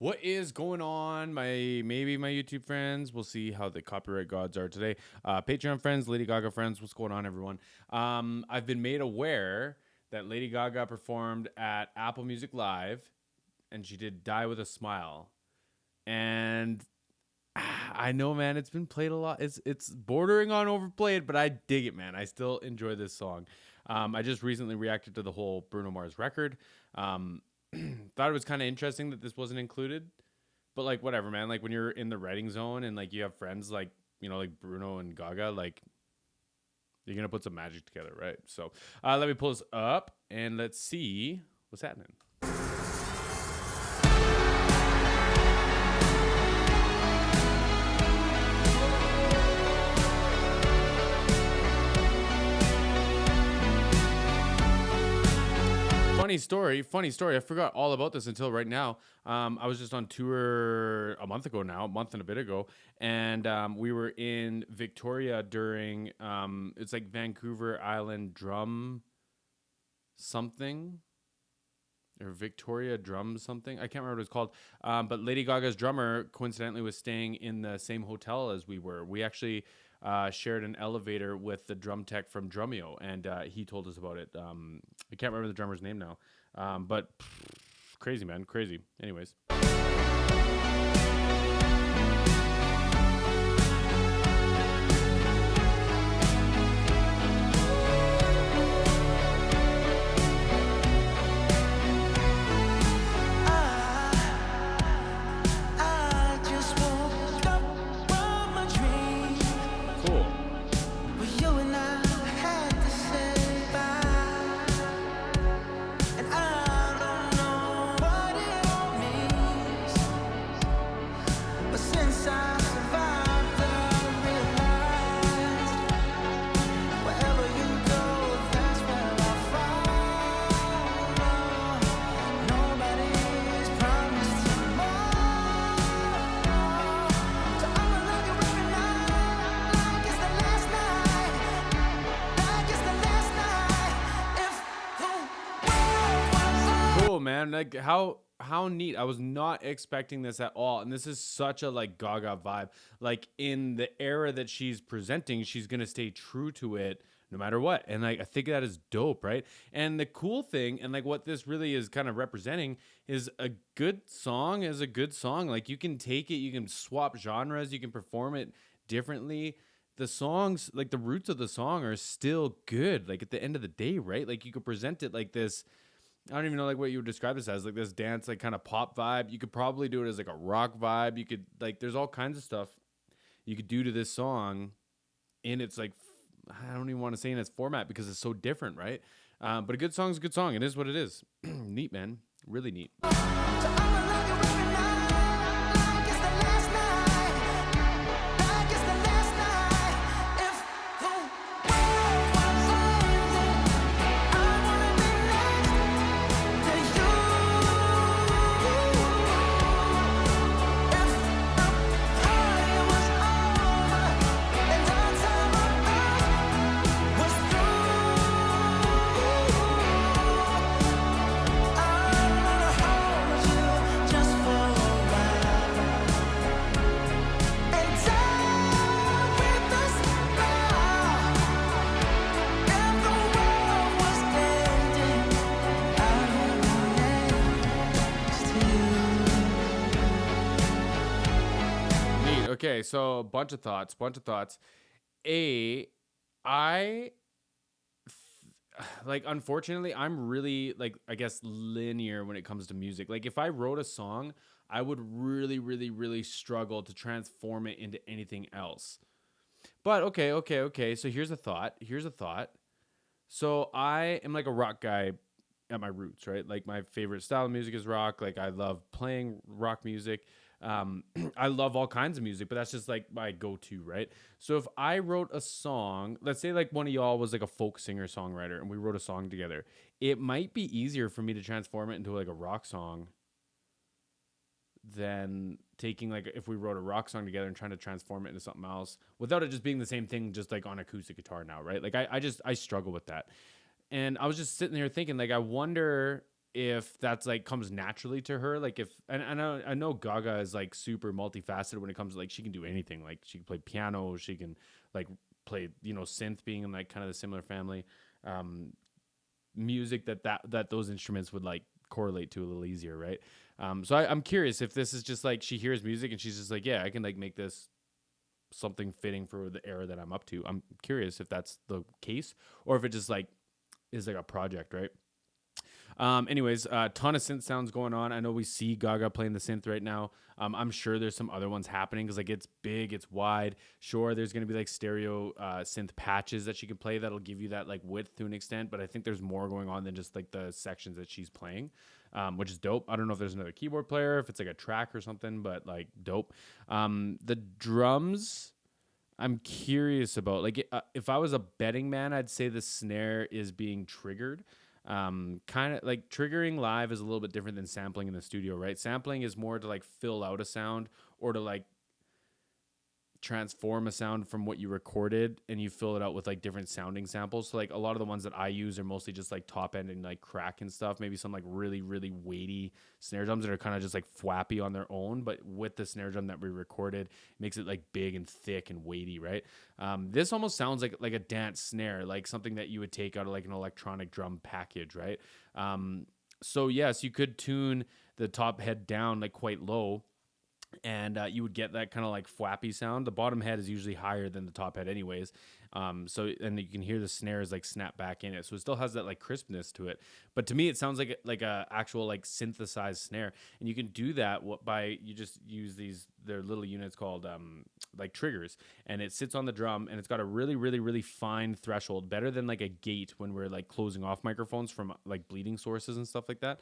What is going on, my YouTube friends? We'll see how the copyright gods are today. Patreon friends, Lady Gaga friends, what's going on, everyone? I've been made aware that Lady Gaga performed at Apple Music Live, and she did "Die with a Smile." And I know, man, it's been played a lot. It's bordering on overplayed, but I dig it, man. I still enjoy this song. I just recently reacted to the whole Bruno Mars record. Thought it was kind of interesting that this wasn't included, but like whatever, man. Like when you're in the writing zone and like you have friends like like Bruno and Gaga, like you're gonna put some magic together, right? So let me pull this up and let's see what's happening. Funny story. I forgot all about this until right now. I was just on tour a month and a bit ago, and we were in Victoria during it's like Vancouver Island Drum something or Victoria Drum something. I can't remember what it's called. But Lady Gaga's drummer coincidentally was staying in the same hotel as we were. We actually shared an elevator with the drum tech from Drumeo, and he told us about it. I can't remember the drummer's name now, but crazy, man, crazy. Anyways. Man, like how neat. I was not expecting this at all, and this is such a like Gaga vibe. Like in the era that she's presenting, she's gonna stay true to it no matter what, and like I think that is dope, right? And the cool thing, and like what this really is kind of representing, is a good song is a good song. Like you can take it, you can swap genres, you can perform it differently. The songs, like the roots of the song are still good, like at the end of the day, right? Like you could present it like this. I don't even know like what you would describe this as, like this dance, like kind of pop vibe. You could probably do it as like a rock vibe. You could like, there's all kinds of stuff you could do to this song, and it's like, I don't even want to say in its format because it's so different, right? But a good song is a good song. It is what it is. Neat, man. Really neat. Okay, so bunch of thoughts. Like, unfortunately, I'm really like, I guess, linear when it comes to music. Like if I wrote a song, I would really struggle to transform it into anything else. But okay. So here's a thought. So I am like a rock guy at my roots, right? Like my favorite style of music is rock. Like I love playing rock music. I love all kinds of music, but that's just like my go-to, right? So if I wrote a song, let's say like one of y'all was like a folk singer songwriter and we wrote a song together, it might be easier for me to transform it into like a rock song than taking like if we wrote a rock song together and trying to transform it into something else without it just being the same thing, just like on acoustic guitar now, right? Like I struggle with that. And I was just sitting there thinking, like, I wonder if that's like comes naturally to her. Like if and I know Gaga is like super multifaceted when it comes to like she can do anything. Like she can play piano, she can like play, you know, synth, being in like kind of the similar family. Music that those instruments would like correlate to a little easier, right? So I'm curious if this is just like she hears music and she's just like, yeah, I can like make this something fitting for the era that I'm up to. I'm curious if that's the case or if it just like is like a project, right? Anyways, a ton of synth sounds going on. I know we see Gaga playing the synth right now. I'm sure there's some other ones happening because like it's big, it's wide. Sure, there's gonna be like stereo synth patches that she can play that'll give you that like width to an extent. But I think there's more going on than just like the sections that she's playing, which is dope. I don't know if there's another keyboard player, if it's like a track or something, but like dope. The drums, I'm curious about. Like if I was a betting man, I'd say the snare is being triggered. Kind of like triggering live is a little bit different than sampling in the studio, right? Sampling is more to like fill out a sound or to like transform a sound from what you recorded and you fill it out with like different sounding samples. So like a lot of the ones that I use are mostly just like top end and like crack and stuff. Maybe some like really, really weighty snare drums that are kind of just like flappy on their own, but with the snare drum that we recorded, it makes it like big and thick and weighty, right? This almost sounds like a dance snare, like something that you would take out of like an electronic drum package, right? So yes, you could tune the top head down like quite low, and you would get that kind of like flappy sound. The bottom head is usually higher than the top head anyways. So and you can hear the snares like snap back in it. So it still has that like crispness to it. But to me, it sounds like a actual like synthesized snare. And you can do that by you just use they're little units called like triggers, and it sits on the drum and it's got a really, really, really fine threshold, better than like a gate when we're like closing off microphones from like bleeding sources and stuff like that.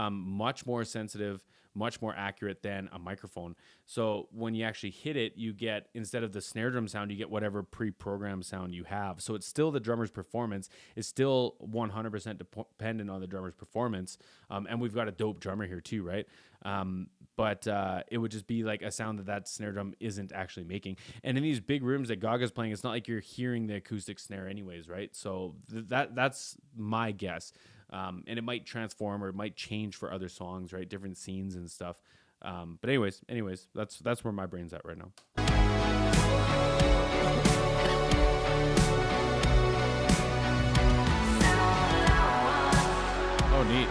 Much more sensitive, much more accurate than a microphone. So when you actually hit it, you get, instead of the snare drum sound, you get whatever pre-programmed sound you have. So it's still the drummer's performance. It's still 100% dependent on the drummer's performance. And we've got a dope drummer here too, right? But it would just be like a sound that snare drum isn't actually making. And in these big rooms that Gaga's playing, it's not like you're hearing the acoustic snare anyways, right? So that's my guess. And it might transform or it might change for other songs, right? Different scenes and stuff. But anyways, that's where my brain's at right now. Oh, neat.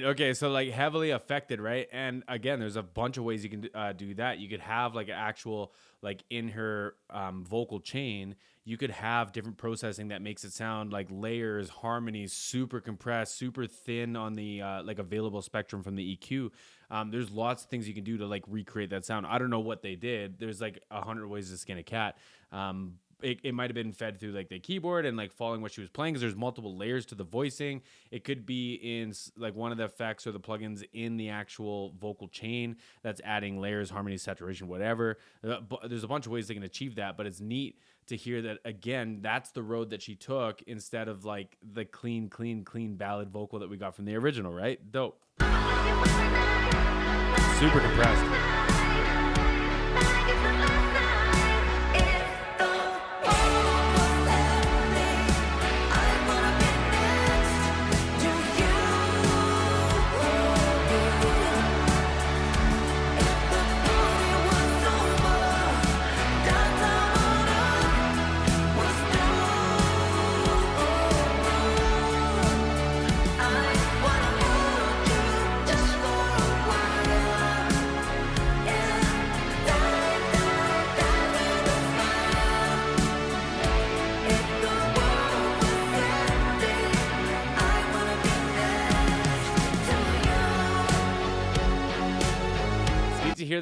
Okay, so like heavily affected, right? And again, there's a bunch of ways you can do that. You could have like an actual, like in her vocal chain, you could have different processing that makes it sound like layers, harmonies, super compressed, super thin on the like available spectrum from the EQ. There's lots of things you can do to like recreate that sound. I don't know what they did. There's like 100 ways to skin a cat. It might have been fed through like the keyboard and like following what she was playing, because there's multiple layers to the voicing. It could be in like one of the effects or the plugins in the actual vocal chain that's adding layers, harmony, saturation, whatever. There's a bunch of ways they can achieve that, but it's neat to hear that, again, that's the road that she took instead of like the clean ballad vocal that we got from the original, right? Dope. Super compressed.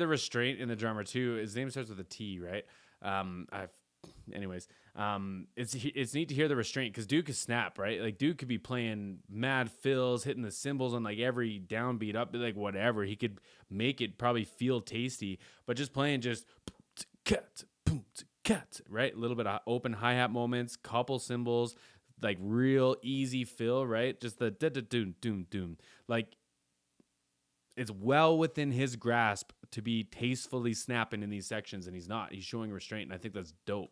the restraint in the drummer too. His name starts with a T, right? Anyways, it's neat to hear the restraint because Duke is snap, right? Like Duke could be playing mad fills, hitting the cymbals on like every downbeat up, like whatever. He could make it probably feel tasty, but just playing just cat, right? A little bit of open hi-hat moments, couple cymbals, like real easy fill, right? Just the doom doom doom. Like it's well within his grasp to be tastefully snapping in these sections, and he's not. He's showing restraint, and I think that's dope.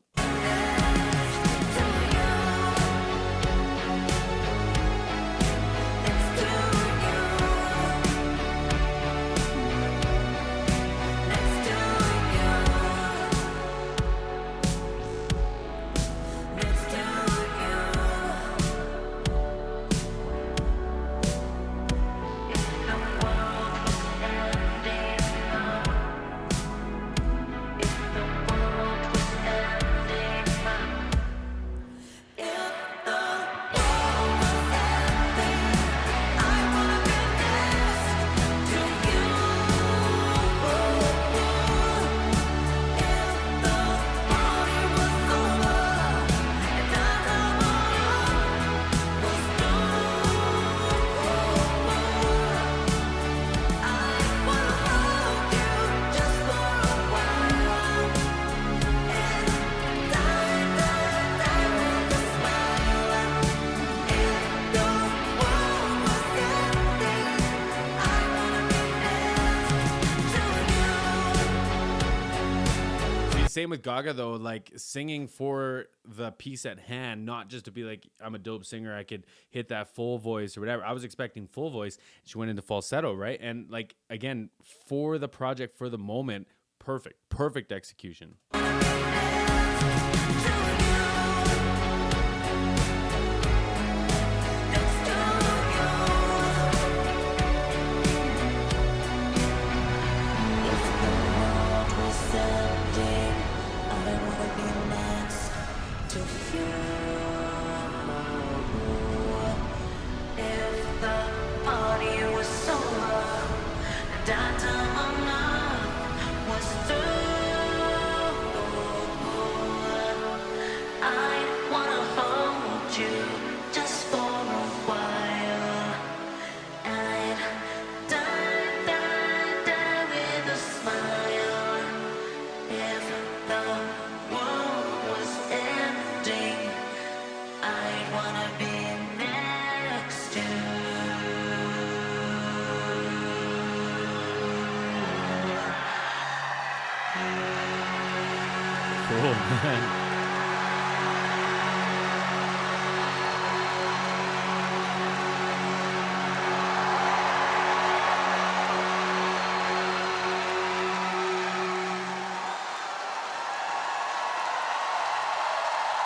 Same with Gaga though, like singing for the piece at hand, not just to be like, I'm a dope singer, I could hit that full voice or whatever. I was expecting full voice. She went into falsetto, right? And like, again, for the project, for the moment, perfect execution.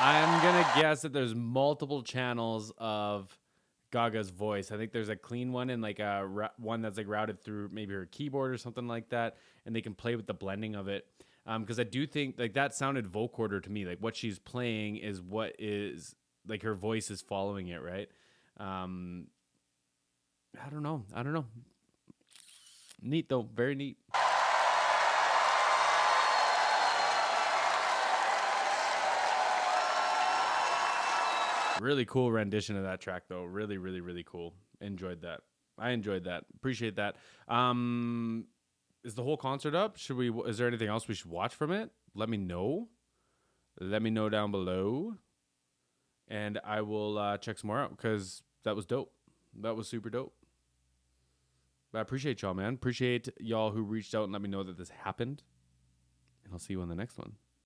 I'm gonna guess that there's multiple channels of Gaga's voice. I think there's a clean one and like a one that's like routed through maybe her keyboard or something like that, and they can play with the blending of it. Because I do think like that sounded vocoder to me. Like what she's playing is what is like her voice is following it, right? I don't know. Neat though, very neat. Really cool rendition of that track though. Really, really, really cool. Enjoyed that. I enjoyed that. Appreciate that. Is the whole concert up? Is there anything else we should watch from it? Let me know. Let me know down below. And I will check some more out because that was dope. That was super dope. But I appreciate y'all, man. Appreciate y'all who reached out and let me know that this happened. And I'll see you on the next one.